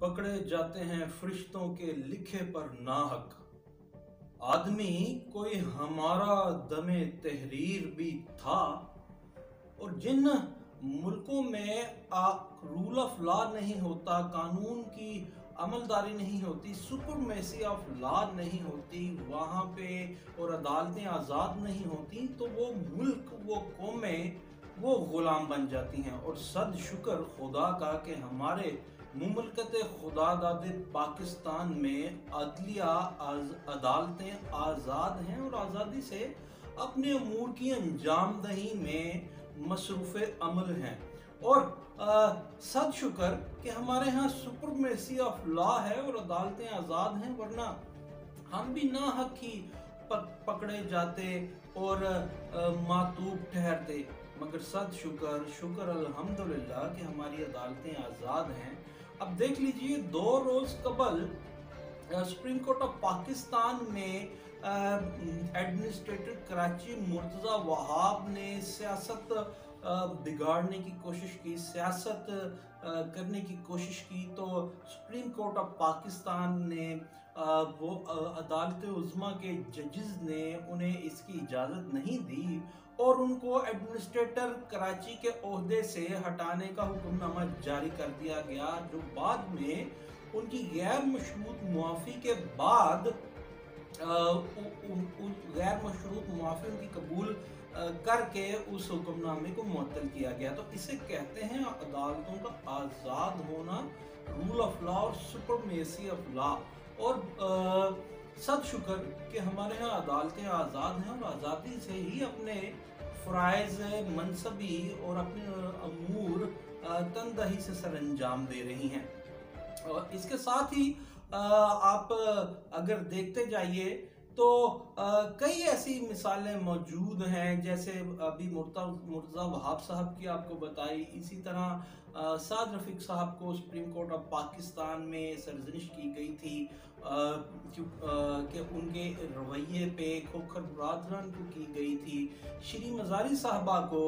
पकड़े जाते हैं फरिश्तों के लिखे पर नाहक। आदमी कोई हमारा दमे तहरीर भी था। और जिन मुल्कों में रूल ऑफ लॉ नहीं होता, कानून की अमलदारी नहीं होती, सुपरमेसी ऑफ लॉ नहीं होती वहाँ पे, और अदालतें आज़ाद नहीं होती, तो वो मुल्क, वो कौमें, वो गुलाम बन जाती हैं। और सद शुक्र खुदा का कि हमारे मुमलकत खुदादाद पाकिस्तान में अदलिया अदालतें आज़ाद हैं और आज़ादी से अपने अमूर की अंजामदही में मसरूफ़ अमल हैं। और सद शुक्र कि हमारे यहाँ सुपरमेसी ऑफ लॉ है और अदालतें आज़ाद हैं, वरना हम भी ना हक ही पकड़े जाते और मातूब ठहरते। मगर सद शुक्र अल्हम्दुलिल्लाह कि हमारी अदालतें आज़ाद हैं। अब देख लीजिए, 2 रोज़ कबल सुप्रीम कोर्ट ऑफ पाकिस्तान में एडमिनिस्ट्रेटर कराची मुर्तज़ा वहाब ने सियासत बिगाड़ने की कोशिश की, सियासत करने की कोशिश की, तो सुप्रीम कोर्ट ऑफ पाकिस्तान ने वो अदालत उज़्मा के जजेस ने उन्हें इसकी इजाज़त नहीं दी और उनको एडमिनिस्ट्रेटर कराची के ओहदे से हटाने का हुक्मनामा जारी कर दिया गया, जो बाद में उनकी गैर मशरूत मुआफ़ी के बाद गैर मशरूत मुआफ़ी उनकी कबूल करके उस हुक्मनामे को मुअत्तल किया गया। तो इसे कहते हैं अदालतों का आज़ाद होना, रूल ऑफ लॉ और सुपरमेसी ऑफ लॉ। और सद शुक्र कि हमारे यहाँ अदालतें आज़ाद हैं और आज़ादी से ही अपने फ़राइज़ मनसबी और अपने अमूर तनदही से सरअंजाम दे रही हैं। और इसके साथ ही आप अगर देखते जाइए तो कई ऐसी मिसालें मौजूद हैं, जैसे अभी मुर्तज़ा वहाब साहब की आपको बताई, इसी तरह साद रफ़ीक साहब को सुप्रीम कोर्ट ऑफ पाकिस्तान में सरजनिश की गई थी कि उनके रवैये पे खोखर बुरादरान को की गई थी। श्री मज़ारी साहबा को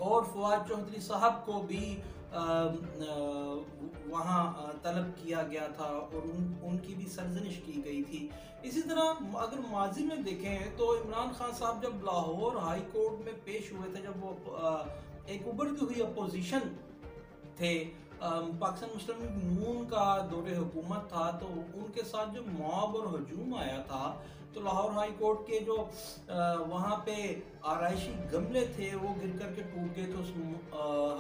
और फवाद चौधरी साहब को भी वहाँ तलब किया गया था और उनकी भी सरजनिश की गई थी। इसी तरह अगर माजी में देखें तो इमरान खान साहब जब लाहौर हाई कोर्ट में पेश हुए थे, जब वो एक उभरती हुई अपोजिशन थे, पाकिस्तान मुस्लिम लीग नून का दौरे हुकूमत था, तो उनके साथ जो मॉब और हजूम आया था, तो लाहौर हाई कोर्ट के जो वहाँ पे आराइशी गमले थे वो गिर कर के टूट गए थे उस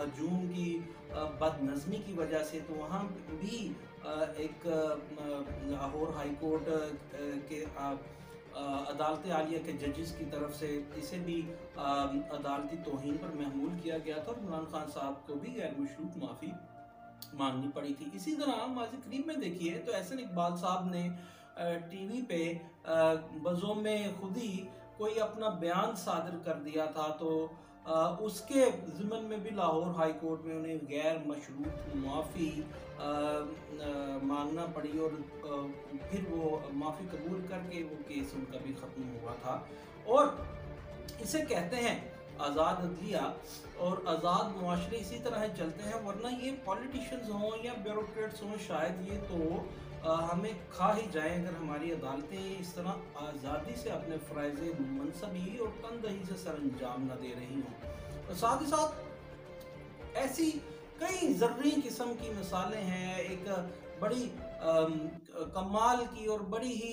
हजूम की बदनज़मी की वजह से। तो वहाँ भी एक लाहौर हाई कोर्ट के अदालत आलिया के जजेस की तरफ से इसे भी अदालती तौहीन पर महमूल किया गया था और इमरान खान साहब को भी गैर मशरूत माफ़ी मांगनी पड़ी थी। इसी तरह माज़ी करीब में देखिए तो एहसन इकबाल साहब ने टीवी पे बज़ों में खुद ही कोई अपना बयान सादर कर दिया था, तो उसके ज़िमन में भी लाहौर हाई कोर्ट में उन्हें गैर मशरूत मुआफ़ी मांगना पड़ी और फिर वो माफ़ी कबूल करके वो केस उनका भी ख़त्म हुआ था। और इसे कहते हैं आज़ाद अदलिया और आज़ाद मुआशरे इसी तरह चलते हैं, वरना ये पॉलिटिशियंस हों या ब्यूरोक्रेट्स हों, शायद ये तो हमें खा ही जाए अगर हमारी अदालतें इस तरह आज़ादी से अपने फ़राइज़ मनसबी और तनदही से सरअंजाम न दे रही हों। और साथ ही साथ ऐसी कई ज़र्री किस्म की मिसालें हैं। एक बड़ी कमाल की और बड़ी ही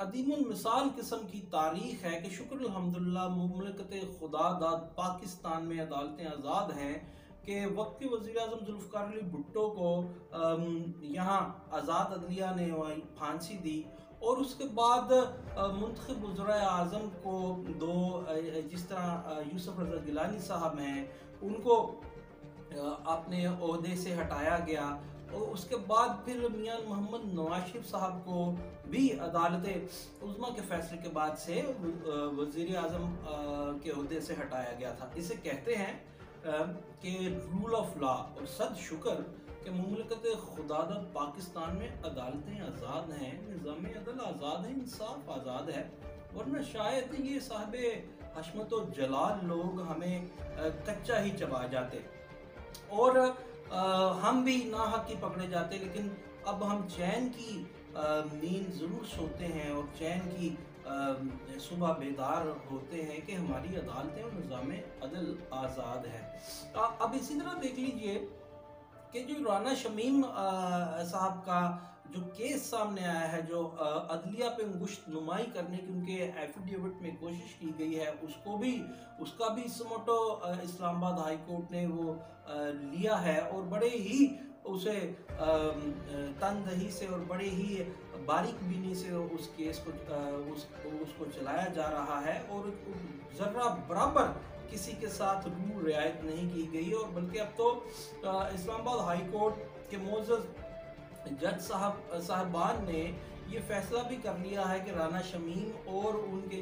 अदीमुल मिसाल किस्म की तारीख़ है कि शुक्र अल्हम्दुलिल्लाह मुमलकत खुदादाद पाकिस्तान में अदालतें आज़ाद हैं कि वक्त के वज़ीर आज़म ज़ुल्फ़िकार अली भुट्टो को यहाँ आज़ाद अदलिया ने फांसी दी और उसके बाद मुंतखब वज़ीर आज़म को जिस तरह यूसुफ रज़ा गिलानी साहब हैं उनको अपने ओहदे से हटाया गया और उसके बाद फिर मियां मोहम्मद नवाज शरीफ साहब को भी अदालत उज़्मा के फैसले के बाद से वज़ीर आज़म के ओहदे से हटाया गया था। इसे कहते हैं कि रूल ऑफ लॉ। और सद शुक्र कि मुमलकत खुदादाद पाकिस्तान में अदालतें आज़ाद हैं, निज़ाम अदल आज़ाद है, इंसाफ आज़ाद है, वरना शायद ये साहबे हशमत और जलाल लोग हमें कच्चा ही चबा जाते। और ہم بھی ناحق ہی پکڑے جاتے، لیکن اب ہم چین کی نیند ضرور سوتے ہیں اور چین کی صبح بیدار ہوتے ہیں کہ ہماری عدالتیں اور نظام عدل آزاد ہے۔ اب اسی طرح دیکھ لیجئے کہ جو رانا شمیم صاحب کا جو کیس سامنے آیا ہے، جو عدلیہ پہ انگشت نمائی کرنے کی ان کے ایفیڈیوٹ میں کوشش کی گئی ہے، اس کا بھی سموٹو اسلام آباد ہائی کورٹ نے وہ لیا ہے، اور بڑے ہی اسے تندہی سے اور بڑے ہی باریک بینی سے اس کیس کو چلایا جا رہا ہے، اور ذرہ برابر کسی کے ساتھ رول رعایت نہیں کی گئی، اور بلکہ اب تو اسلام آباد ہائی کورٹ کے معزز جج صاحبان نے یہ فیصلہ بھی کر لیا ہے کہ رانا شمیم اور ان کے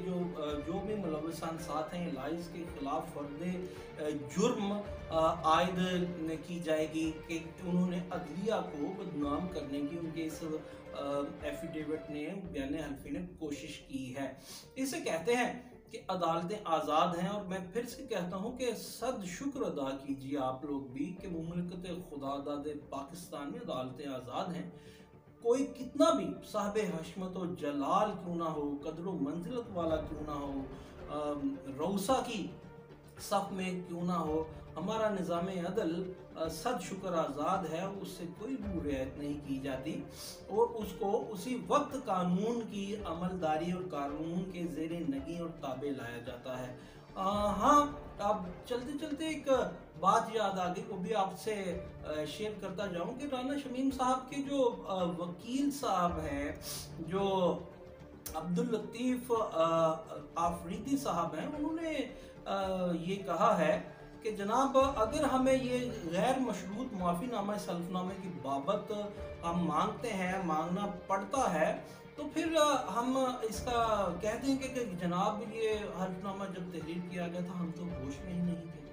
جو بھی ملوثان ساتھ ہیں لائز کے خلاف فرد جرم عائد کی جائے گی کہ انہوں نے عدلیہ کو بدنام کرنے کی ان کے اس ایفیڈیوٹ نے بیان حلفی نے کوشش کی ہے۔ اسے کہتے ہیں کہ عدالتیں آزاد ہیں، اور میں پھر سے کہتا ہوں کہ صد شکر ادا کیجئے آپ لوگ بھی کہ مملکت خدا داد پاکستان میں عدالتیں آزاد ہیں۔ کوئی کتنا بھی صاحب حشمت و جلال کیوں نہ ہو، قدر و منزلت والا کیوں نہ ہو، روسا کی صف میں کیوں نہ ہو، ہمارا نظام عدل صد شکر آزاد ہے، اس سے کوئی بھی رعایت نہیں کی جاتی، اور اس کو اسی وقت قانون کی عملداری اور قانون کے زیر نگیں اور تابع لایا جاتا ہے۔ ہاں، اب چلتے چلتے ایک بات یاد آ گئی، وہ بھی آپ سے شیئر کرتا جاؤں کہ رانا شمیم صاحب کے جو وکیل صاحب ہیں، جو عبداللطیف آفریدی صاحب ہیں، انہوں نے یہ کہا ہے کہ جناب اگر ہمیں یہ غیر مشروط معافی نامہ سلف نامے کی بابت ہم مانگتے ہیں، مانگنا پڑتا ہے، تو پھر ہم اس کا کہہ دیں کہ جناب یہ حلف نامہ جب تحریر کیا گیا تھا ہم تو ہوش میں ہی نہیں تھے۔